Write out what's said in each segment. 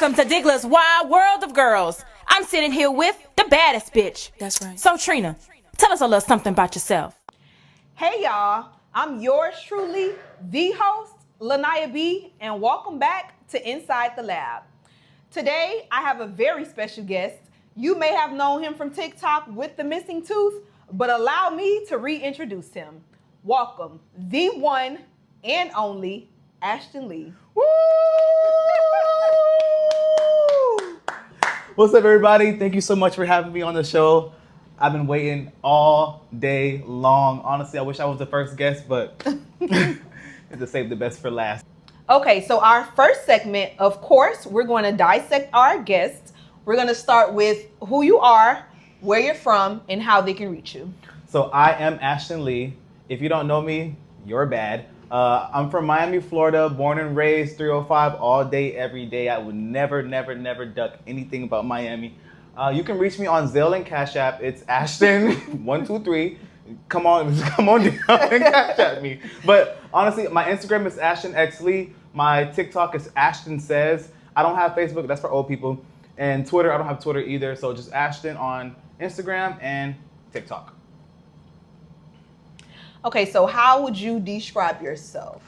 Welcome to Diggler's Wild World of Girls. I'm sitting here with the baddest bitch. That's right. So Trina, tell us a little something about yourself. Hey y'all, I'm yours truly, the host, Lanaya B, and welcome back to Inside the Lab. Today, I have a very special guest. You may have known him from TikTok with the missing tooth, but allow me to reintroduce him. Welcome, the one and only Ashton Lee. Woo! What's up, everybody? Thank you so much for having me on the show. I've been waiting all day long. Honestly, I wish I was the first guest, but to save the best for last. Okay, so our first segment, of course, we're going to dissect our guests. We're going to start with who you are, where you're from, and how they can reach you. So I am Ashton Lee. If you don't know me, you're bad. I'm from Miami, Florida, born and raised 305 all day, every day. I would never duck anything about Miami. You can reach me on Zelle and Cash App. It's Ashton123. Come on down and Cash App me. But honestly, my Instagram is Ashton X Lee. My TikTok is Ashton Says. I don't have Facebook. That's for old people. And Twitter, I don't have Twitter either. So just Ashton on Instagram and TikTok. Okay, so how would you describe yourself?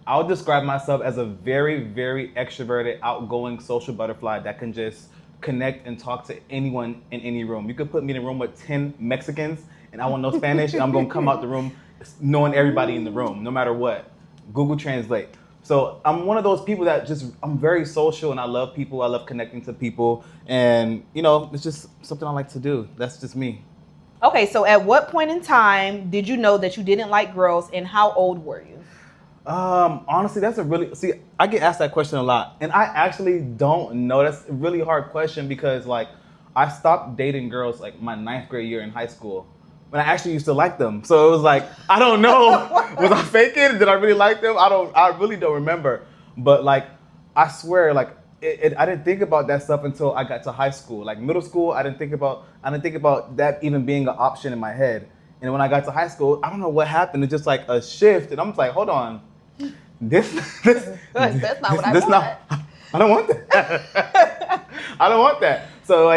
I would describe myself as a very, very extroverted, outgoing social butterfly that can just connect and talk to anyone in any room. You could put me in a room with 10 Mexicans and I won't know Spanish and I'm gonna come out the room knowing everybody in the room, no matter what. Google Translate. So I'm one of those people that I'm very social and I love people. I love connecting to people. And it's just something I like to do. That's just me. Okay, so at what point in time did you know that you didn't like girls and how old were you? Honestly, I get asked that question a lot and I actually don't know. That's a really hard question because I stopped dating girls my 9th grade year in high school when I actually used to like them. So it was I don't know, was I faking? Did I really like them? I really don't remember. But I swear, I didn't think about that stuff until I got to high school. Middle school, I didn't think about that even being an option in my head. And when I got to high school, I don't know what happened. It's just a shift, and I'm just hold on, that's not what I want. I don't want that. I don't want that. So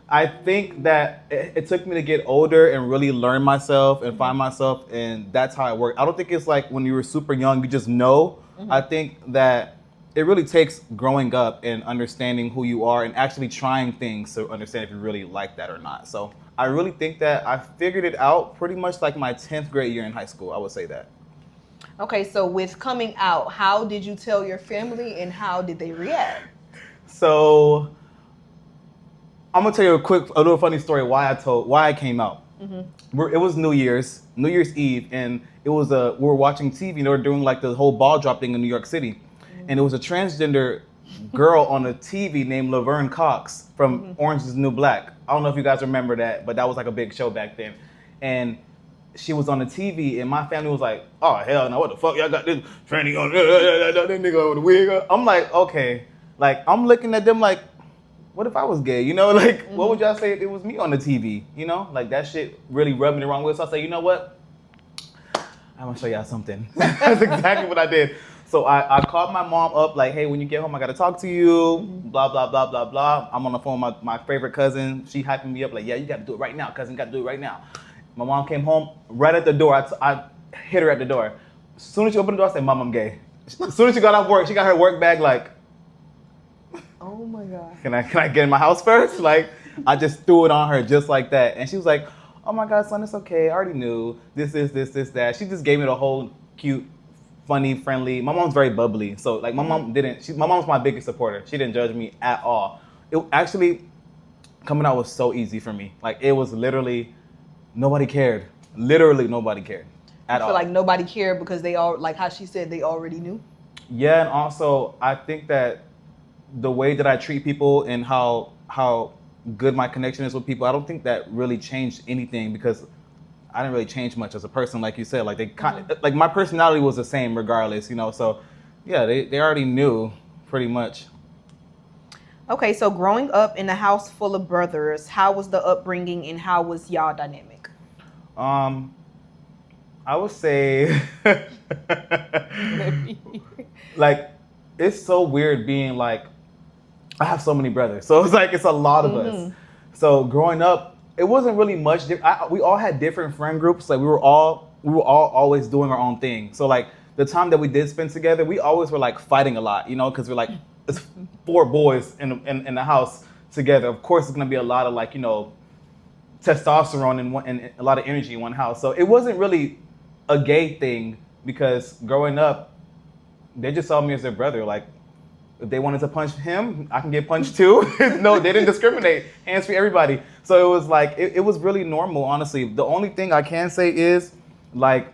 I think that it took me to get older and really learn myself and find myself, and that's how it worked. I don't think it's when you were super young, you just know. Mm-hmm. I think that it really takes growing up and understanding who you are and actually trying things to understand if you really like that or not. So I really think that I figured it out pretty much my 10th grade year in high school. I would say that. Okay, so with coming out, how did you tell your family and how did they react? So I'm gonna tell you a little funny story why I came out. Mm-hmm. It was New Year's Eve, and we were watching TV and they were doing the whole ball drop thing in New York City. And it was a transgender girl on the TV named Laverne Cox from Orange is the New Black. I don't know if you guys remember that, but that was a big show back then. And she was on the TV, and my family was oh, hell no, what the fuck? Y'all got this tranny on, that nigga with the wig on. I'm okay. I'm looking at them what if I was gay? What would y'all say if it was me on the TV? That shit really rubbed me the wrong way. So I say, you know what? I'm gonna show y'all something. That's exactly what I did. So I called my mom up hey, when you get home, I got to talk to you, blah, blah, blah, blah, blah. I'm on the phone with my favorite cousin. She hyping me up yeah, you got to do it right now, cousin, got to do it right now. My mom came home, right at the door. I hit her at the door. As soon as she opened the door, I said, Mom, I'm gay. As soon as she got off work, she got her work bag oh my God. Can I get in my house first? I just threw it on her just like that. And she was oh my God, son, it's okay. I already knew this, that. She just gave me the whole cute, funny, friendly. My mom's very bubbly. So my mom my mom's my biggest supporter. She didn't judge me at all. It actually, coming out was so easy for me. It was literally, nobody cared. Literally nobody cared at all. I feel nobody cared because they all, how she said, they already knew. Yeah, and also I think that the way that I treat people and how good my connection is with people, I don't think that really changed anything because I didn't really change much as a person, like you said. My personality was the same regardless, So, yeah, they already knew pretty much. Okay, so growing up in a house full of brothers, how was the upbringing and how was y'all dynamic? I would say, it's so weird being I have so many brothers, so it's like it's a lot of us. So growing up, it wasn't really much. We all had different friend groups. Like we were all always doing our own thing. So like the time that we did spend together, we always were like fighting a lot, because we're like it's 4 boys in the house together. Of course, it's gonna be a lot of like testosterone and a lot of energy in one house. So it wasn't really a gay thing because growing up, they just saw me as their brother. Like if they wanted to punch him, I can get punched too. No, they didn't discriminate. Hands for everybody. So it was like it was really normal, honestly. The only thing I can say is like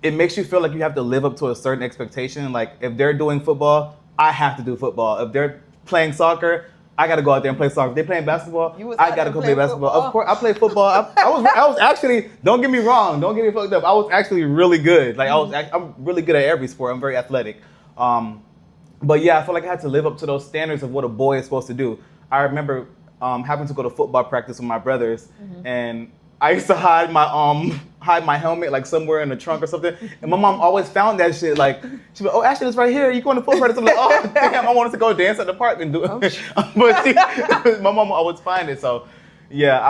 it makes you feel like you have to live up to a certain expectation. Like if they're doing football, I have to do football. If they're playing soccer, I got to go out there and play soccer. If they're playing basketball, I got to go play basketball. Football. Of course, I play football. I was actually, don't get me wrong, don't get me fucked up. I was actually really good. Like I'm really good at every sport. I'm very athletic. But yeah, I feel like I had to live up to those standards of what a boy is supposed to do. I remember having to go to football practice with my brothers, and I used to hide my helmet like somewhere in the trunk or something. And my mom always found that shit. Like she'd be like, "Oh, Ashton, it's right here. You going to football practice?" I'm like, "Oh, damn! I wanted to go dance at the park and do it." But my mom would always find it. So yeah,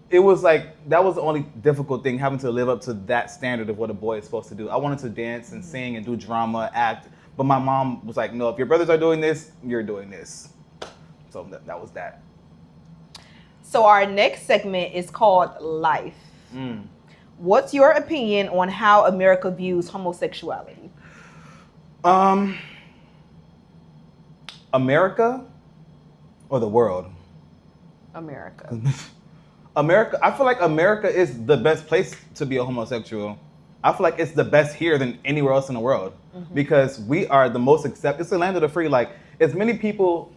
It was like that was the only difficult thing, having to live up to that standard of what a boy is supposed to do. I wanted to dance and sing and do drama, act. But my mom was like, no, if your brothers are doing this, you're doing this. So that was that. So our next segment is called Life. What's your opinion on how America views homosexuality? America or the world? America. America. I feel like America is the best place to be a homosexual. I feel like it's the best here than anywhere else in the world because we are the most accepted. It's the land of the free. Like as many people,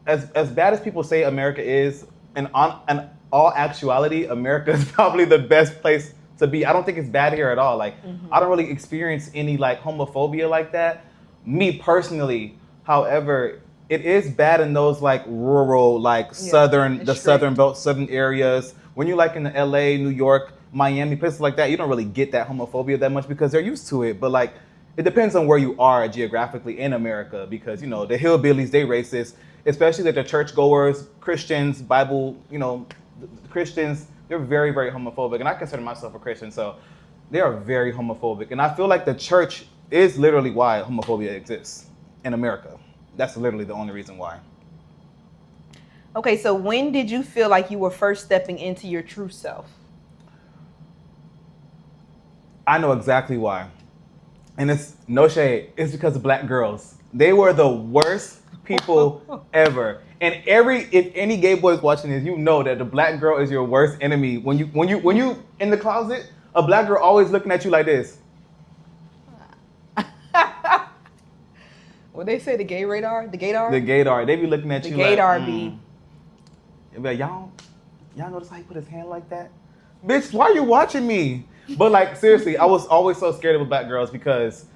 as bad as people say America is, in all actuality, America is probably the best place to be. I don't think it's bad here at all. Like I don't really experience any like homophobia like that. Me personally, however, it is bad in those like rural, like southern belt, southern areas. When you're like in the LA, New York, Miami, places like that, you don't really get that homophobia that much because they're used to it. But like, it depends on where you are geographically in America because, the hillbillies, they racist, especially like the churchgoers, Christians, Bible, Christians, they're very, very homophobic. And I consider myself a Christian, so they are very homophobic. And I feel like the church is literally why homophobia exists in America. That's literally the only reason why. Okay, so when did you feel like you were first stepping into your true self? I know exactly why. And it's no shade. It's because of black girls. They were the worst people ever. And if any gay boy is watching this, you know that the black girl is your worst enemy. When you in the closet, a black girl always looking at you like this. What they say, the gay radar? The gaydar? The gaydar. They be looking at you like, gaydar be. They be like, y'all notice how he put his hand like that? Bitch, why are you watching me? But like, seriously, I was always so scared of black girls because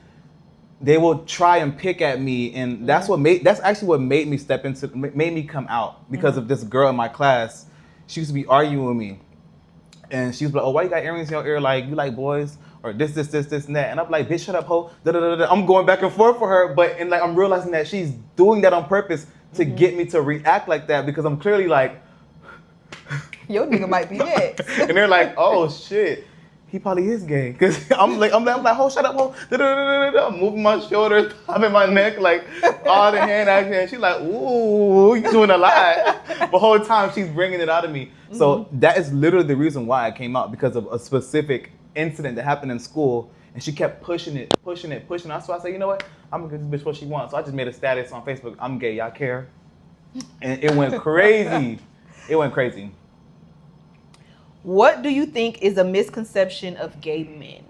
they will try and pick at me. And that's actually what made me come out because of this girl in my class. She used to be arguing with me. And she was like, oh, why you got earrings in your ear? Like, you like boys? Or this, and that. And I'm like, bitch, shut up, ho. I'm going back and forth for her. But I'm realizing that she's doing that on purpose to get me to react like that because I'm clearly like, your nigga might be next. And they're like, oh shit, he probably is gay. Cause I'm like, ho, shut up, ho. I'm moving my shoulders, popping my neck, like all the hand action. And she's like, ooh, you doing a lot. The whole time she's bringing it out of me. So that is literally the reason why I came out, because of a specific incident that happened in school. And she kept pushing it. That's why I said, you know what? I'm gonna give this bitch what she wants. So I just made a status on Facebook. I'm gay, y'all care? And it went crazy. What do you think is a misconception of gay men?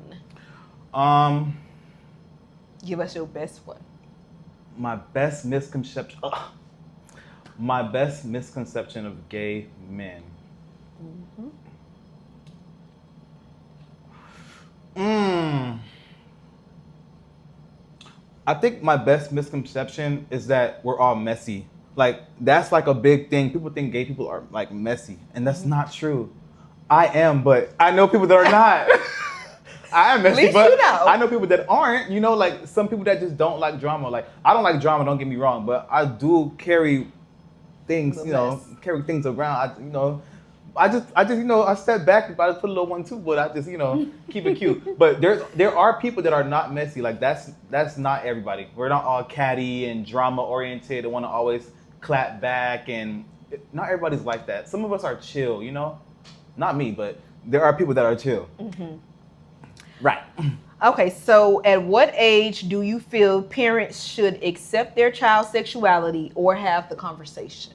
Give us your best one. My best misconception. My best misconception of gay men. I think my best misconception is that we're all messy. Like, that's like a big thing. People think gay people are like messy, and that's not true. I am, but I know people that are not. I am messy, least but you know. I know people that aren't. You know, like some people that just don't like drama. Like I don't like drama. Don't get me wrong, but I do carry things. The You know, mess. carry things around. I just, I step back. If I just put a little one too, but I just, keep it cute. But there are people that are not messy. Like that's not everybody. We're not all catty and drama oriented and want to always clap back. And not everybody's like that. Some of us are chill. Not me, but there are people that are chill. Mm-hmm. Right. Okay, so at what age do you feel parents should accept their child's sexuality or have the conversation?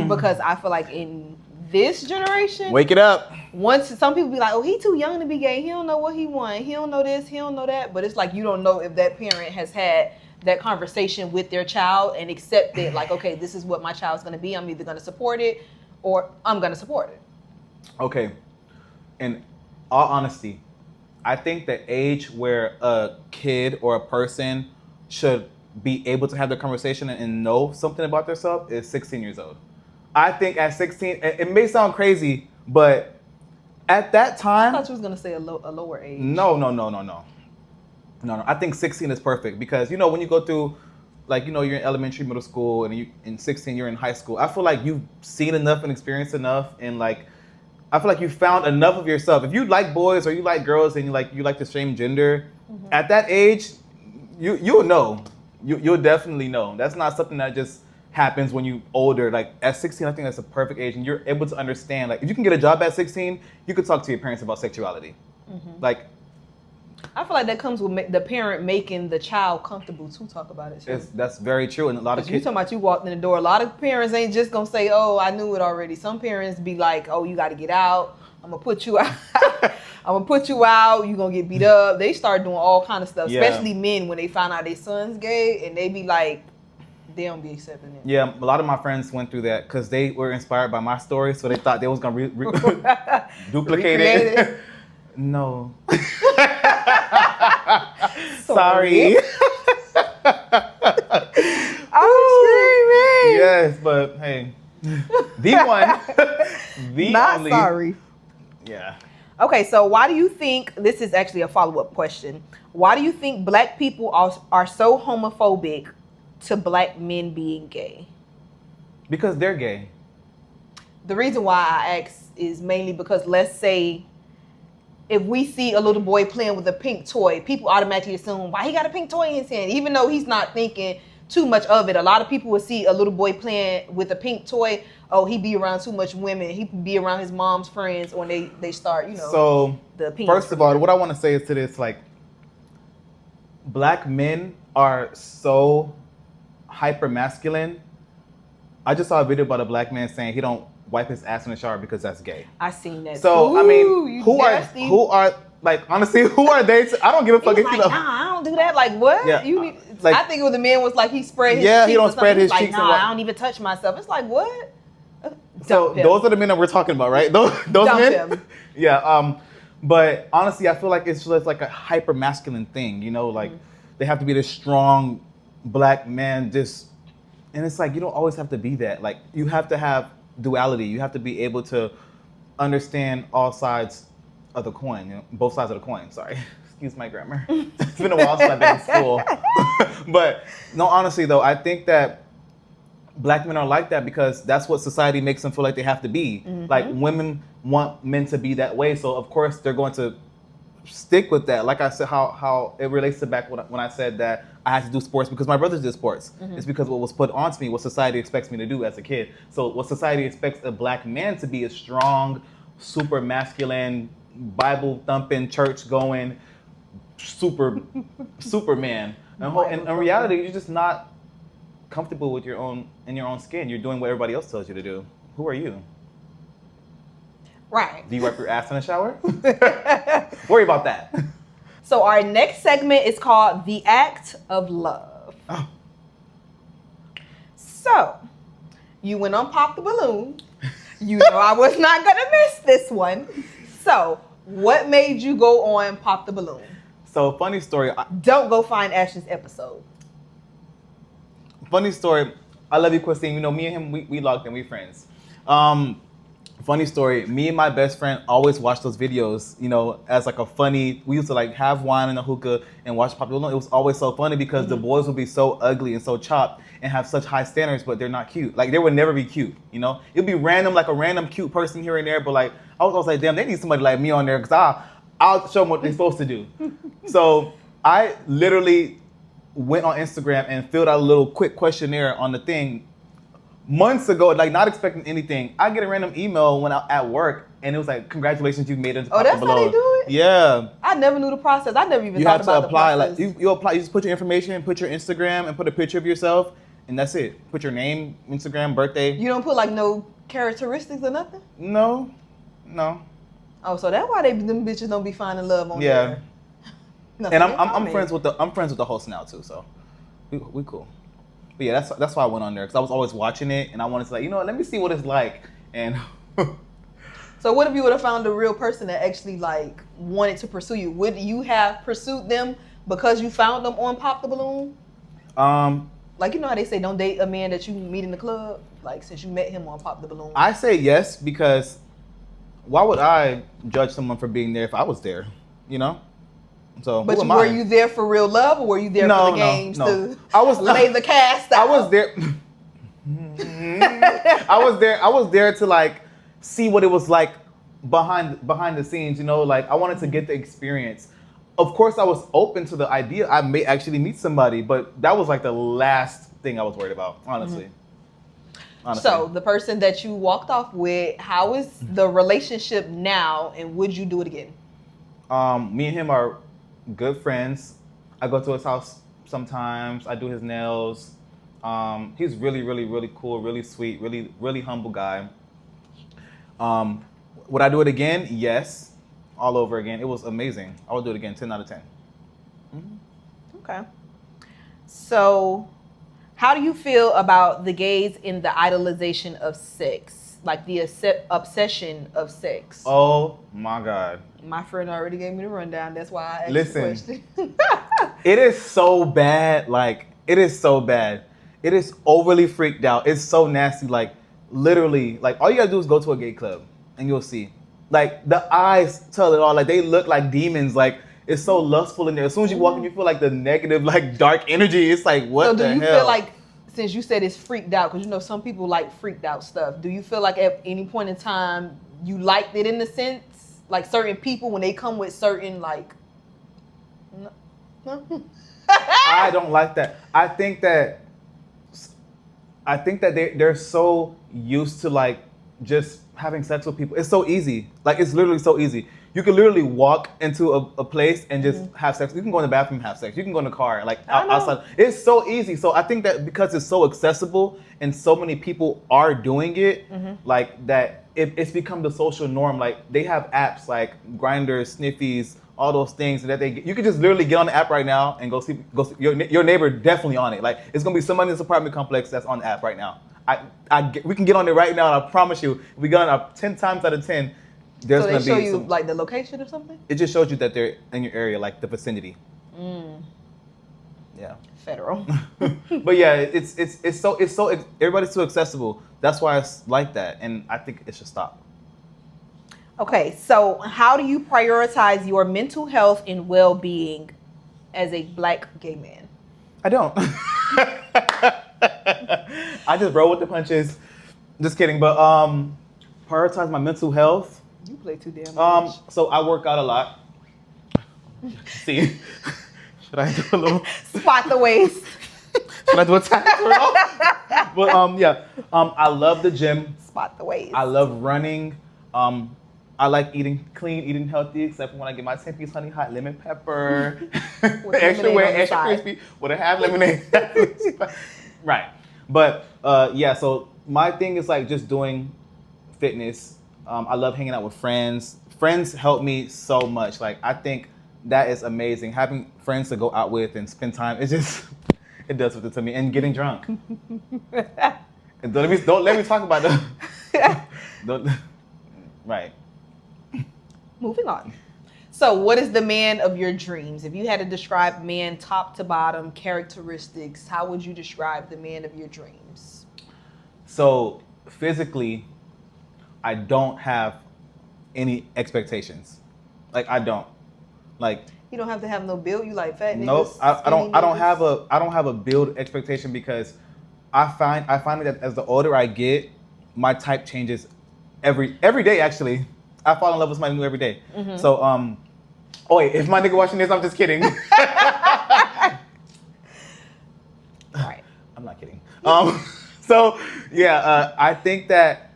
Because I feel like in this generation, Wake it up. once some people be like, oh, he too young to be gay. He don't know what he want. He don't know this. He don't know that. But it's like you don't know if that parent has had that conversation with their child and accepted, like, okay, this is what my child's going to be. I'm either going to support it or I'm going to support it. Okay. In all honesty, I think the age where a kid or a person should be able to have the conversation and know something about themselves is 16 years old. I think at 16, it may sound crazy, but at that I time, thought you was going to say a lower age. No. I think 16 is perfect because, when you go through, like, you're in elementary, middle school, and in 16, you're in high school. I feel like you've seen enough and experienced enough, and like, I feel like you found enough of yourself. If you like boys or you like girls and you like the same gender, at that age, you'll know. You'll definitely know. That's not something that just happens when you older. Like at 16, I think that's a perfect age, and you're able to understand. Like if you can get a job at 16, you could talk to your parents about sexuality. Like I feel like that comes with the parent making the child comfortable to talk about it. Too. that's very true, and a lot of You kids. talking about you walked in the door. A lot of parents ain't just gonna say, "Oh, I knew it already." Some parents be like, "Oh, you got to get out. I'm gonna put you out. I'm gonna put you out. You gonna get beat up." They start doing all kind of stuff, Yeah. especially men when they find out their son's gay, and they be like, they don't be accepting it. Yeah, a lot of my friends went through that because they were inspired by my story, so they thought they was gonna duplicate Recreate it. No. Sorry. I'm screaming. Yes, but hey, the one, the Not only. sorry. Yeah. Okay, so why do you think, this is actually a follow-up question, why do you think black people are so homophobic to black men being gay? Because they're gay. The reason why I ask is mainly because, let's say, if we see a little boy playing with a pink toy, people automatically assume, why he got a pink toy in his hand? Even though he's not thinking too much of it. A lot of people would see a little boy playing with a pink toy. Oh, he be around too much women. He be around his mom's friends when they start, So, the opinion. first of all, what I want to say is to this, like, black men are so hyper masculine. I just saw a video about a black man saying he don't wipe his ass in the shower because that's gay. I seen that. So too. I mean, You who nasty. are like honestly, who are they? I don't give a He fuck was if you like, know. nah, I don't do that. Like, what? Yeah, You need, like- I think it was the man was like, he spread his Yeah, cheeks he don't or spread something. his He's cheeks like, and nah, what- I don't even touch myself. It's like, what? So Dump him. those are the men that we're talking about, right? Those Dump men. him. Yeah. But honestly, I feel like it's just like a hyper masculine thing. Like they have to be this strong black man. And it's like you don't always have to be that. Like you have to have duality. You have to be able to understand all sides of the coin. Both sides of the coin. Sorry. Excuse my grammar. It's been a while since I've been in school. But no, honestly though, I think that black men are like that because that's what society makes them feel like they have to be. Like women want men to be that way, so of course they're going to stick with that. Like I said, how it relates to back when I said that I had to do sports because my brothers did sports. It's because what was put onto me, what society expects me to do as a kid. So what society expects a black man to be is strong, super masculine, Bible thumping, church going, Superman. And in reality, you're just not comfortable with in your own skin. You're doing what everybody else tells you to do. Who are you? Right. Do you wipe your ass in the shower? Worry about that. So our next segment is called The Act of Love. Oh. So, you went on Pop the Balloon. You know I was not going to miss this one. So, what made you go on Pop the Balloon? So, funny story. Don't go find Ashton's episode. Funny story. I love you, Christine. Me and him, we locked in. We friends. Funny story, me and my best friend always watched those videos, you know, as like a funny, we used to like have wine in a hookah and watch Pop Balloon. It was always so funny because the boys would be so ugly and so chopped and have such high standards, but they're not cute. Like they would never be cute, you know? It'd be random, like a random cute person here and there, but like, I was always like, damn, they need somebody like me on there because I'll show them what they're supposed to do. So I literally went on Instagram and filled out a little quick questionnaire on the thing months ago, like not expecting anything. I get a random email when I'm at work, and it was like, "Congratulations, you've made it." Oh, that's how they do it? Yeah. I never knew the process. I never even You thought have to about apply. the Like process. you apply. You just put your information, put your Instagram, and put a picture of yourself, and that's it. Put your name, Instagram, birthday. You don't put like no characteristics or nothing? No. Oh, so that's why them bitches don't be finding love on Yeah. there. No, And forget I'm comment. friends with the host now too, so we cool. But yeah, that's why I went on there because I was always watching it, and I wanted to like, you know what, let me see what it's like. And So what if you would have found a real person that actually like wanted to pursue you? Would you have pursued them because you found them on Pop the Balloon? Like, you know how they say don't date a man that you meet in the club? Like, since you met him on Pop the Balloon. I say yes because why would I judge someone for being there if I was there? You know. So, But who am were I? you there for real love, or were you there for the games to I was lay the cast out? I was there. I was there to like see what it was like behind the scenes. You know, like I wanted to get the experience. Of course, I was open to the idea I may actually meet somebody, but that was like the last thing I was worried about, honestly. So the person that you walked off with, how is the relationship now, and would you do it again? Me and him are good friends. I go to his house sometimes. I do his nails. He's really, really, really cool, really sweet, really, really humble guy. Would I do it again? Yes, all over again. It was amazing. I would do it again, 10 out of 10. Mm-hmm. Okay. So, how do you feel about the gays in the idolization of sex? Like the obsession of sex? Oh my God. My friend already gave me the rundown. That's why I asked Listen. the question. It is so bad. Like, it is so bad. It is overly freaked out. It's so nasty. Like, literally, like, all you gotta do is go to a gay club and you'll see. Like, the eyes tell it all. Like, they look like demons. Like, it's so lustful in there. As soon as you walk in, you feel like the negative, like, dark energy. It's like, what the hell? So do you feel like, since you said it's freaked out, because you know some people like freaked out stuff, do you feel like at any point in time you liked it in the sense? Like certain people, when they come with certain, like... No? I don't like that. I think that they're so used to like just having sex with people. It's so easy. Like it's literally so easy. You can literally walk into a place and just have sex. You can go in the bathroom and have sex. You can go in the car, like outside. It's so easy. So I think that because it's so accessible and so many people are doing it, like that it's become the social norm. Like they have apps like Grindr, Sniffies, all those things that you can just literally get on the app right now and go see your neighbor definitely on it. Like it's gonna be somebody in this apartment complex that's on the app right now. We can get on it right now, and I promise you, if we get on it 10 times out of 10, there's so gonna they show be you like the location or something? It just shows you that they're in your area, like the vicinity. Yeah. Federal. But yeah, it's so everybody's too accessible. That's why it's like that, and I think it should stop. Okay, so how do you prioritize your mental health and well-being as a black gay man? I don't. I just roll with the punches. Just kidding, but prioritize my mental health. You play too damn much. So I work out a lot. See, should I do a little Spot the waist. Should I do a tap twirl? But yeah, I love the gym. Spot the waist. I love running. I like eating clean, eating healthy, except for when I get my 10-piece honey hot lemon pepper, extra wet, extra crispy, with a half lemonade. Right. But yeah, so my thing is like just doing fitness. I love hanging out with friends. Friends help me so much. Like I think that is amazing. Having friends to go out with and spend time, it does something to me. And getting drunk. And don't let me talk about that. Right. Moving on. So what is the man of your dreams? If you had to describe man top to bottom, characteristics, how would you describe the man of your dreams? So physically, I don't have any expectations. Like I don't. Like You don't have to have no build. You like fat niggas. nope. I don't niggas. have a build expectation because I find that as the older I get, my type changes every day actually. I fall in love with somebody new every day. Mm-hmm. So oh wait, if my nigga watching this, I'm just kidding. Right. I'm not kidding. So yeah, I think that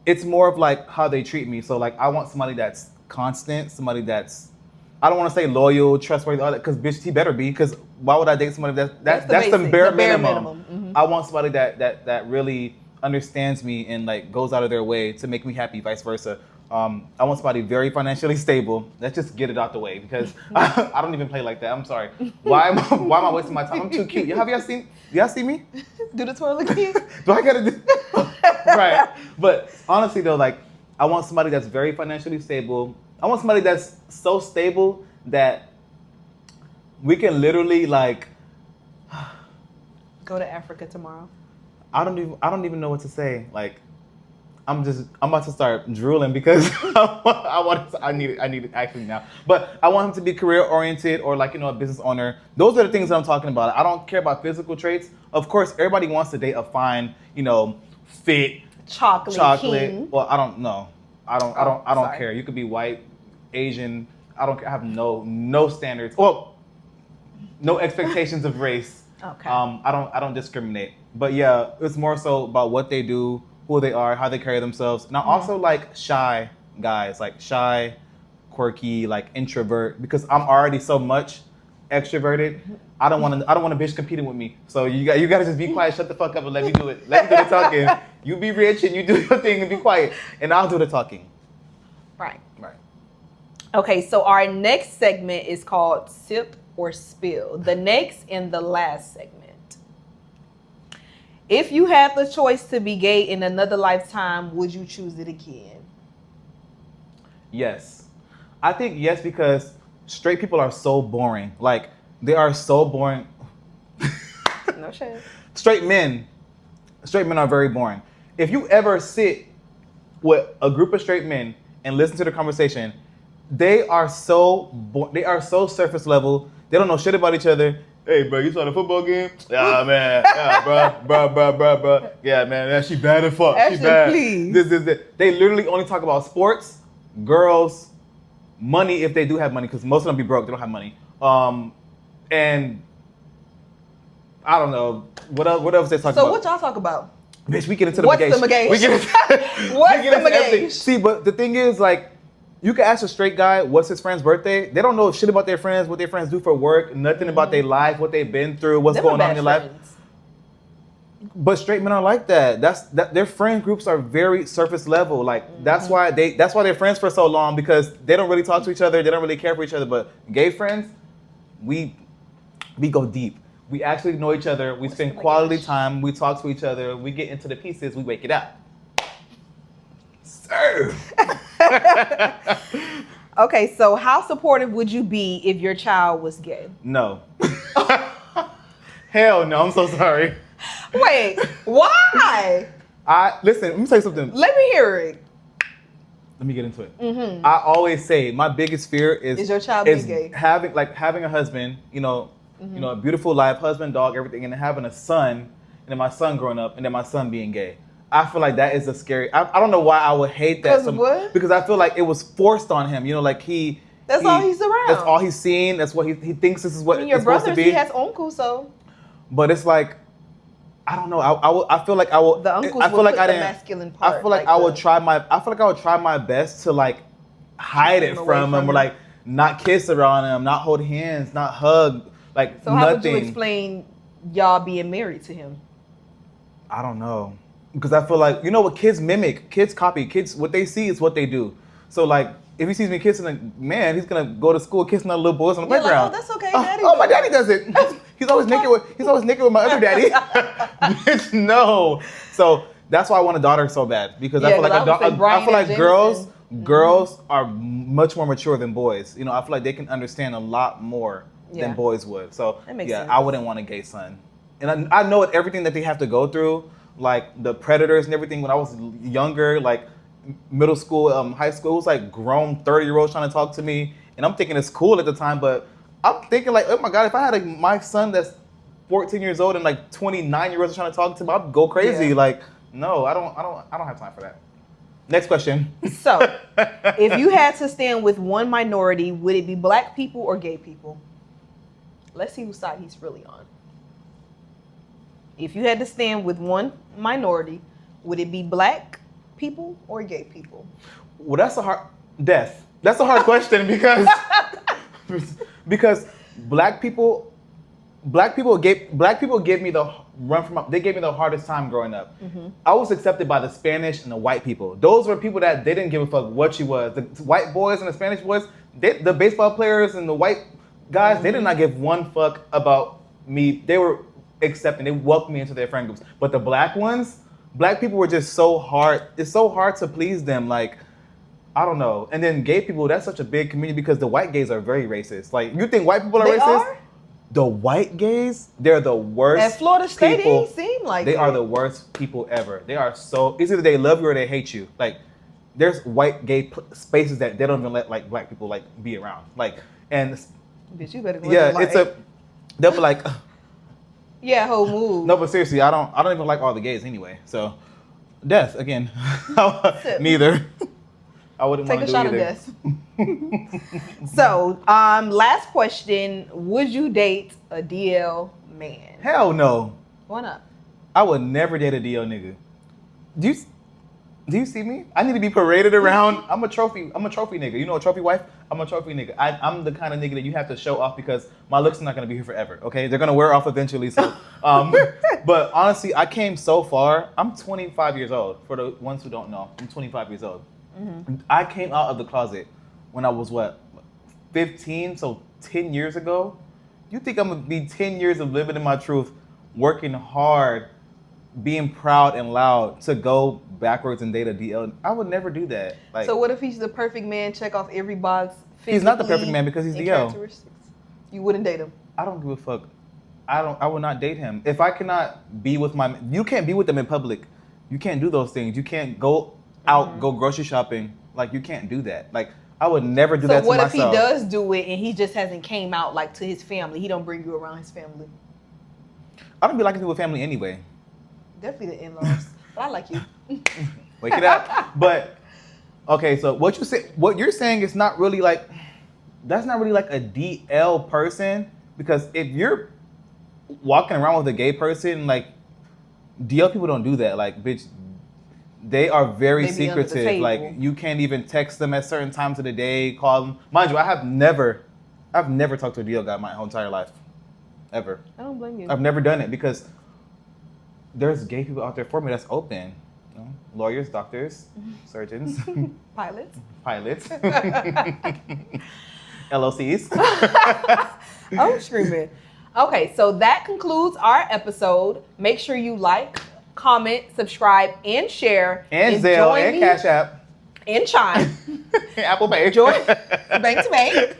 it's more of like how they treat me. So like I want somebody that's constant, somebody that's I don't want to say loyal, trustworthy, all that, because bitch, he better be. Because why would I date somebody that's the bare minimum? Mm-hmm. I want somebody that really understands me and like goes out of their way to make me happy, vice versa. I want somebody very financially stable. Let's just get it out the way because I don't even play like that. I'm sorry. Why am I wasting my time? I'm too cute. Y'all see me? Do the twirl again. Do I gotta do? Right. But honestly though, like I want somebody that's very financially stable. I want somebody that's so stable that we can literally like Go to Africa tomorrow. I don't even know what to say. Like I'm about to start drooling because I need it actually now. But I want him to be career oriented or like, a business owner. Those are the things that I'm talking about. I don't care about physical traits. Of course, everybody wants to date a fine, fit Chocolate king. Well, I don't know. I don't sorry. care. You could be white, Asian. I don't care. I have no standards. Well, no expectations of race. Okay. I don't discriminate. But yeah, it's more so about what they do, who they are, how they carry themselves. And I also like shy guys, like shy, quirky, like introvert, because I'm already so much extroverted. I don't want a bitch competing with me. So you gotta just be quiet, shut the fuck up, and let me do it. Let me do the talking. You be rich and you do your thing and be quiet, and I'll do the talking. Right. Right. Okay, so our next segment is called Sip or Spill. The next and the last segment. If you had the choice to be gay in another lifetime, would you choose it again? Yes. I think yes because straight people are so boring. Like, they are so boring. No shade. Straight men are very boring. If you ever sit with a group of straight men and listen to the conversation, they are so surface level. They don't know shit about each other. Hey, bro, you saw the football game? Yeah, man. Yeah, bro. Yeah, man. She bad as fuck. Ashton, She bad. please. This. They literally only talk about sports, girls, money if they do have money, because most of them be broke. They don't have money. And I don't know what else they talk about. So what y'all talk about? Bitch, we get into the What's bagage. the bagage? We get into, What's we get the into everything. bagage? See, but the thing is, like, you can ask a straight guy what's his friend's birthday. They don't know shit about their friends, what their friends do for work, nothing about their life, what they've been through, what's Them going are on in bad their life. friends. But straight men are like that. Their friend groups are very surface level. Like that's why they're friends for so long, because they don't really talk to each other. They don't really care for each other. But gay friends, we go deep. We actually know each other. We spend quality time. We talk to each other. We get into the pieces. We wake it up. Sir. Okay, so how supportive would you be if your child was gay? No. Hell no. I'm so sorry. Wait, why? Listen. Let me tell you something. Let me hear it. Let me get into it. Mm-hmm. I always say my biggest fear is your child being gay? having a husband, a beautiful life, husband, dog, everything, and then having a son, and then my son growing up, and then my son being gay. I feel like that is a scary. I don't know why I would hate that. Because I feel like it was forced on him. Like That's all he's around. That's all he's seen. That's what he thinks this is what your it's supposed to brothers, be. he has uncles, so. But it's like, I don't know. I feel like I will. The uncles I feel would like put I the didn't. masculine part. I feel like I would try my best to like hide it from him, or like not kiss around him, not hold hands, not hug, like so how nothing. would you explain y'all being married to him? I don't know, because I feel like what kids mimic, kids copy, kids what they see is what they do. So like if he sees me kissing a man, he's gonna go to school kissing other little boys on the playground. Like, oh, that's okay, daddy. My daddy does it. He's always naked with my other daddy. Bitch, no. So that's why I want a daughter so bad, because I feel like girls are much more mature than boys. I feel like they can understand a lot more than boys would. So sense. I wouldn't want a gay son. And I know everything that they have to go through, like the predators and everything. When I was younger, like middle school, high school. It was like grown 30-year-olds trying to talk to me, and I'm thinking it's cool at the time, but I'm thinking like, oh my God, if I had my son that's 14 years old and like 29-year-olds trying to talk to him, I'd go crazy. Yeah. Like, no, I don't have time for that. Next question. So, if you had to stand with one minority, would it be black people or gay people? Let's see whose side he's really on. If you had to stand with one minority, would it be black people or gay people? Well, that's a hard question because black people gave me the run from. They gave me the hardest time growing up. Mm-hmm. I was accepted by the Spanish and the white people. Those were people that they didn't give a fuck what you was. The white boys and the Spanish boys, the baseball players and the white guys, mm-hmm. they did not give one fuck about me. They were accepting. They welcomed me into their friend groups. But the black people were just so hard. It's so hard to please them. Like, I don't know. And then gay people, that's such a big community because the white gays are very racist. Like, you think white people are racist? Are? The white gays, they're the worst. At Florida State, people. It ain't seem like they it. are the worst people ever. They are so. It's either they love you or they hate you. Like, there's white gay spaces that they don't even let like black people like be around. Like, and bitch, you better go. Yeah, they'll be like. Yeah, whole move. No, but seriously, I don't even like all the gays anyway. So, death again. Neither. I wouldn't want to do either. Take a shot of death. So, last question: would you date a DL man? Hell no. Why not? I would never date a DL nigga. Do you see me? I need to be paraded around. I'm a trophy nigga. You know a trophy wife? I'm a trophy nigga. I'm the kind of nigga that you have to show off because my looks are not gonna be here forever. Okay, they're gonna wear off eventually. So, but honestly, I came so far. I'm 25 years old. For the ones who don't know, I'm 25 years old. Mm-hmm. I came out of the closet when I was 15. So 10 years ago. You think I'm gonna be 10 years of living in my truth, working hard, being proud and loud to go backwards and date a DL? I would never do that. Like, so what if he's the perfect man, check off every box? He's not the perfect man because he's DL. You wouldn't date him? I don't give a fuck. I would not date him. If I cannot be with you can't be with them in public. You can't do those things. You can't go out, go grocery shopping. Like, you can't do that. Like, I would never do that to myself. So what if he does do it and he just hasn't came out like to his family? He don't bring you around his family? I don't be liking people with family anyway. Definitely the in-laws. But I like you. Wake it up. But okay, so what you're saying is not really like, that's not really like a DL person, because if you're walking around with a gay person, like, DL people don't do that. Like, bitch, they are very secretive. Like, you can't even text them at certain times of the day, call them. Mind you, I've never talked to a DL guy my whole entire life. Ever. I don't blame you. I've never done it because there's gay people out there for me that's open. You know? Lawyers, doctors, surgeons. Pilots. LLCs. I'm screaming. Okay, so that concludes our episode. Make sure you like, comment, subscribe, and share. And Zelle, and Cash App. And Chime. Apple Pay. Bank to bank.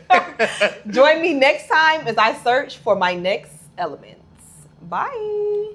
Join me next time as I search for my next elements. Bye.